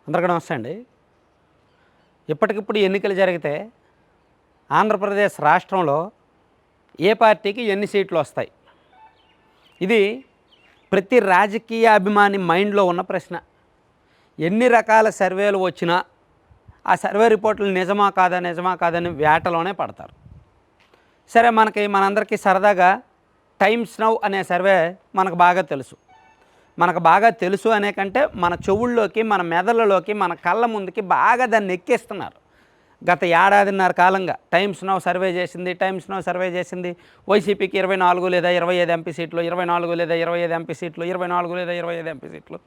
అందరికీ నమస్తే అండి. ఇప్పటికిప్పుడు ఎన్నికలు జరిగితే ఆంధ్రప్రదేశ్ రాష్ట్రంలో ఏ పార్టీకి ఎన్ని సీట్లు వస్తాయి? ఇది ప్రతి రాజకీయ అభిమాని మైండ్లో ఉన్న ప్రశ్న. ఎన్ని రకాల సర్వేలు వచ్చినా ఆ సర్వే రిపోర్టులు నిజమా కాదని వేటలోనే పడతారు. సరే, మనందరికీ సరదాగా టైమ్స్ నౌ అనే సర్వే మనకు బాగా తెలుసు అనే కంటే మన చెవుల్లోకి, మన మెదళ్ళలోకి, మన కళ్ళ ముందుకి బాగా దాన్ని ఎక్కిస్తున్నారు. గత ఏడాదిన్నర కాలంగా టైమ్స్ నౌ సర్వే చేసింది వైసీపీకి 24 లేదా 25 ఎంపీ సీట్లు, 24 లేదా 25 ఎంపీ సీట్లు, 24 లేదా 25 ఎంపీ సీట్లు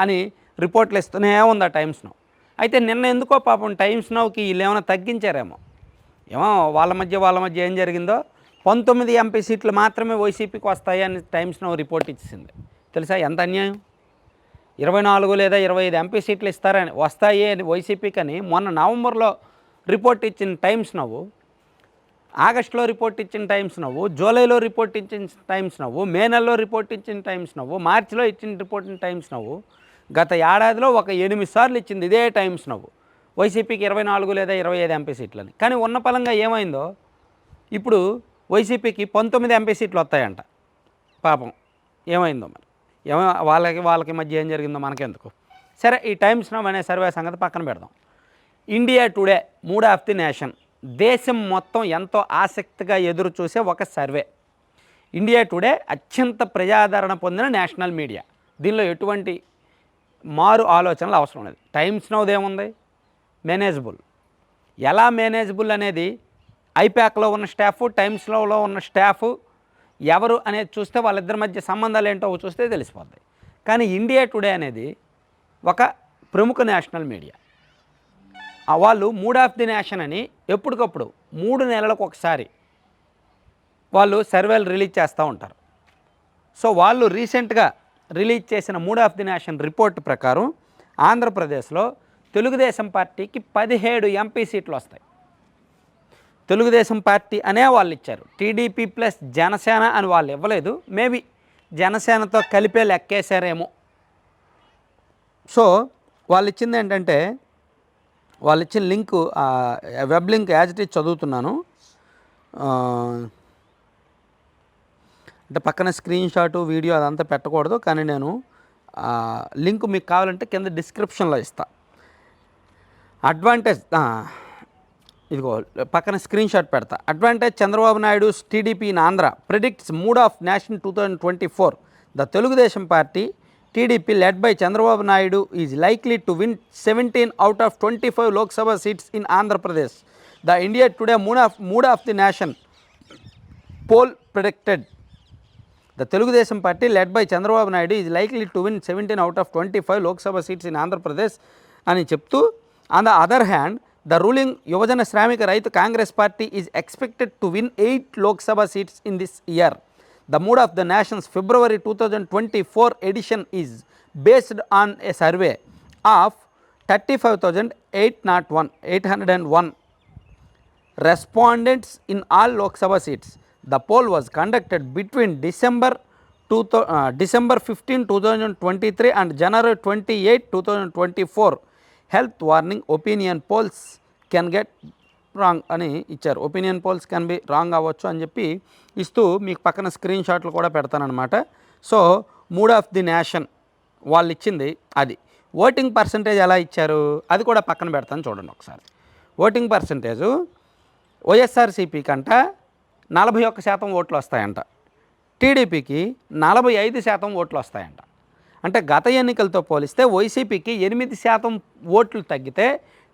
అని రిపోర్ట్లు ఇస్తూనే ఉంది ఆ టైమ్స్ నౌ. అయితే నిన్న ఎందుకో పాపం టైమ్స్ నౌకి వీళ్ళు ఏమైనా తగ్గించారేమో, వాళ్ళ మధ్య ఏం జరిగిందో 19 ఎంపీ సీట్లు మాత్రమే వైసీపీకి వస్తాయి అని టైమ్స్ నౌ రిపోర్ట్ ఇచ్చింది. తెలుసా ఎంత అన్యాయం? 24 లేదా 25 ఎంపీ సీట్లు వస్తాయి అని వైసీపీకి అని మొన్న నవంబర్లో రిపోర్ట్ ఇచ్చిన టైమ్స్ నవ్వు, ఆగస్టులో రిపోర్ట్ ఇచ్చిన టైమ్స్ నవ్వు, జూలైలో రిపోర్ట్ ఇచ్చిన టైమ్స్ నవ్వు, మే నెలలో రిపోర్ట్ ఇచ్చిన టైమ్స్ నవ్వు, మార్చిలో ఇచ్చిన రిపోర్ట్ టైమ్స్ నవ్వు, గత ఏడాదిలో ఒక 8 సార్లు ఇచ్చింది ఇదే టైమ్స్ నవ్వు వైసీపీకి 24 లేదా 25 ఎంపీ సీట్లని. కానీ ఉన్న పలంగా ఏమైందో, ఇప్పుడు వైసీపీకి 19 ఎంపీ సీట్లు వస్తాయంట. పాపం ఏమైందో మరి, వాళ్ళకి మధ్య ఏం జరిగిందో మనకెందుకు. సరే, ఈ టైమ్స్ నౌ అనే సర్వే సంగతి పక్కన పెడదాం. India today mood of the nation, దేశం మొత్తం ఎంతో ఆసక్తిగా ఎదురు చూసే ఒక సర్వే. ఇండియా టుడే అత్యంత ప్రజాదరణ పొందిన నేషనల్ మీడియా. దీనిలో ఎటువంటి మారు ఆలోచనలు అవసరం లేదు. టైమ్స్ నౌదేముంది? మేనేజబుల్. ఎలా మేనేజబుల్ అనేది ఐప్యాక్లో ఉన్న స్టాఫ్, టైమ్స్ నౌలో ఉన్న స్టాఫ్ ఎవరు అనేది చూస్తే వాళ్ళిద్దరి మధ్య సంబంధాలు ఏంటో చూస్తే తెలిసిపోద్ది. కానీ ఇండియా టుడే అనేది ఒక ప్రముఖ నేషనల్ మీడియా. వాళ్ళు మూడ్ ఆఫ్ ది నేషన్ అని ఎప్పటికప్పుడు 3 నెలలకు ఒకసారి వాళ్ళు సర్వేలు రిలీజ్ చేస్తూ ఉంటారు. సో వాళ్ళు రీసెంట్గా రిలీజ్ చేసిన mood of the nation report ప్రకారం ఆంధ్రప్రదేశ్లో తెలుగుదేశం పార్టీకి 17 ఎంపీ సీట్లు వస్తాయి. తెలుగుదేశం పార్టీ అనే వాళ్ళు ఇచ్చారు. టీడీపీ ప్లస్ జనసేన అని వాళ్ళు ఇవ్వలేదు. మేబీ జనసేనతో కలిపే లెక్కేశారేమో. సో వాళ్ళు ఇచ్చింది ఏంటంటే, వాళ్ళు ఇచ్చిన link, web link as it is చదువుతున్నాను. అంటే పక్కన స్క్రీన్ షాటు, వీడియో అదంతా పెట్టకూడదు, కానీ నేను లింక్ మీకు కావాలంటే కింద డిస్క్రిప్షన్లో ఇస్తా. అడ్వాంటేజ్, ఇదిగో పక్కన స్క్రీన్ షాట్ పెడతా. Advantage Chandrababu Naidu TDP in Andhra predicts mood of nation 2024. The Telugu Desam party TDP led by Chandrababu Naidu is likely to win 17 out of 25 Lok Sabha seats in Andhra Pradesh. The India Today mood of the nation poll predicted the Telugudesam party led by Chandrababu Naidu is likely to win 17 out of 25 Lok Sabha seats in Andhra Pradesh అని చెప్తూ, on the other hand, the ruling Yuvajana Shramika Raitu Congress party is expected to win 8 Lok Sabha seats in this year. The mood of the nation's February 2024 edition is based on a survey of 35,801 respondents in all Lok Sabha seats. The poll was conducted between December 15, 2023 and January 28, 2024. Health warning, opinion polls can get wrong అని ఇచ్చారు. Opinion polls can be wrong అవ్వచ్చు అని చెప్పి ఇస్తూ మీకు పక్కన screen షాట్లు కూడా పెడతానమాట. So mood of the nation వాళ్ళు ఇచ్చింది అది. ఓటింగ్ పర్సంటేజ్ ఎలా ఇచ్చారు అది కూడా పక్కన పెడతాను, చూడండి ఒకసారి. ఓటింగ్ పర్సంటేజు వైఎస్ఆర్సీపీ కంట 41% ఓట్లు వస్తాయంట, టీడీపీకి 45% ఓట్లు వస్తాయంట. అంటే గత ఎన్నికలతో పోలిస్తే వైసీపీకి 8% ఓట్లు తగ్గితే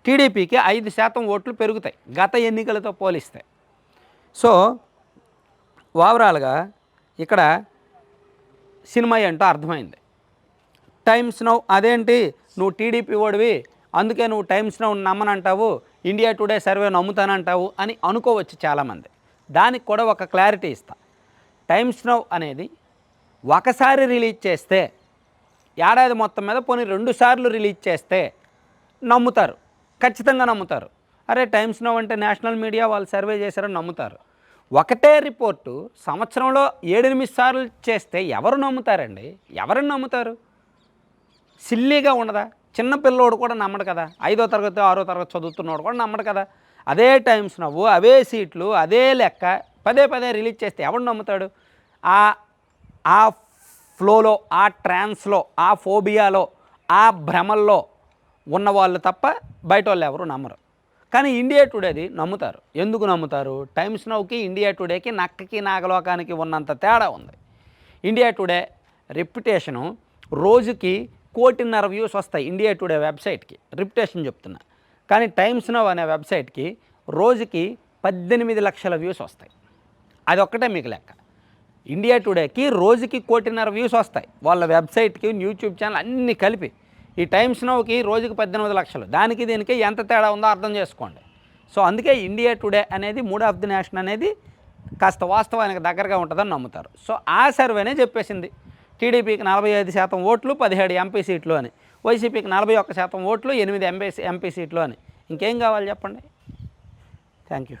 టీడీపీకి 5% ఓట్లు పెరుగుతాయి గత ఎన్నికలతో పోలిస్తే. సో ఓవరాల్గా ఇక్కడ సినిమా ఏంటో అర్థమైంది. టైమ్స్ నౌ అదేంటి, నువ్వు టీడీపీ ఓడివి అందుకే నువ్వు టైమ్స్ నౌ నమ్మనంటావు, ఇండియా టుడే సర్వే నమ్ముతానంటావు అని అనుకోవచ్చు చాలామంది. దానికి కూడా ఒక క్లారిటీ ఇస్తా. టైమ్స్ నౌ అనేది ఒకసారి రిలీజ్ చేస్తే, ఏడాది మొత్తం మీద పోనీ 2 సార్లు రిలీజ్ చేస్తే నమ్ముతారు, ఖచ్చితంగా నమ్ముతారు. అరే టైమ్స్ నౌ అంటే నేషనల్ మీడియా, వాళ్ళు సర్వే చేశారని నమ్ముతారు. ఒకటే రిపోర్టు సంవత్సరంలో 7-8 సార్లు చేస్తే ఎవరు నమ్ముతారండి? ఎవరిని నమ్ముతారు? సిల్లీగా ఉండదా? చిన్న పిల్లోడు కూడా నమ్మడు కదా, 5వ తరగతి 6వ తరగతి చదువుతున్నవాడు కూడా నమ్మడు కదా. అదే టైమ్స్ నవ్వు, అవే సీట్లు, అదే లెక్క పదే పదే రిలీజ్ చేస్తే ఎవడు నమ్ముతాడు? ఆ ఫ్లోలో, ఆ ట్రాన్స్లో, ఆ ఫోబియాలో, ఆ భ్రమల్లో ఉన్నవాళ్ళు తప్ప బయట వాళ్ళు ఎవరు నమ్మరు. కానీ ఇండియా టుడేది నమ్ముతారు. ఎందుకు నమ్ముతారు? టైమ్స్ నౌకి ఇండియా టుడేకి నక్కకి నాగలోకానికి ఉన్నంత తేడా ఉంది. ఇండియా టుడే రెప్యుటేషను రోజుకి 1.5 కోటి వ్యూస్ వస్తాయి ఇండియా టుడే వెబ్సైట్కి, రెప్యుటేషన్ చెప్తున్నా. కానీ టైమ్స్ నౌ అనే వెబ్సైట్కి రోజుకి 18 లక్షల వ్యూస్ వస్తాయి. అది ఒక్కటే మీకు లెక్క. ఇండియా టుడేకి రోజుకి 1.5 కోటి వ్యూస్ వస్తాయి వాళ్ళ వెబ్సైట్కి, యూట్యూబ్ ఛానల్ అన్నీ కలిపి. ఈ టైమ్స్ నౌకి రోజుకి 18 లక్షలు. దానికి దీనికి ఎంత తేడా ఉందో అర్థం చేసుకోండి. సో అందుకే ఇండియా టుడే అనేది మూడ్ ఆఫ్ ది నేషన్ అనేది కాస్త వాస్తవానికి దగ్గరగా ఉంటుందని నమ్ముతారు. సో ఆ సర్వేనే చెప్పేసింది టీడీపీకి 45% ఓట్లు, 17 ఎంపీ సీట్లు అని, వైసీపీకి 41% ఓట్లు, 8 ఎంపీ సీట్లు అని. ఇంకేం కావాలి చెప్పండి. Thank you.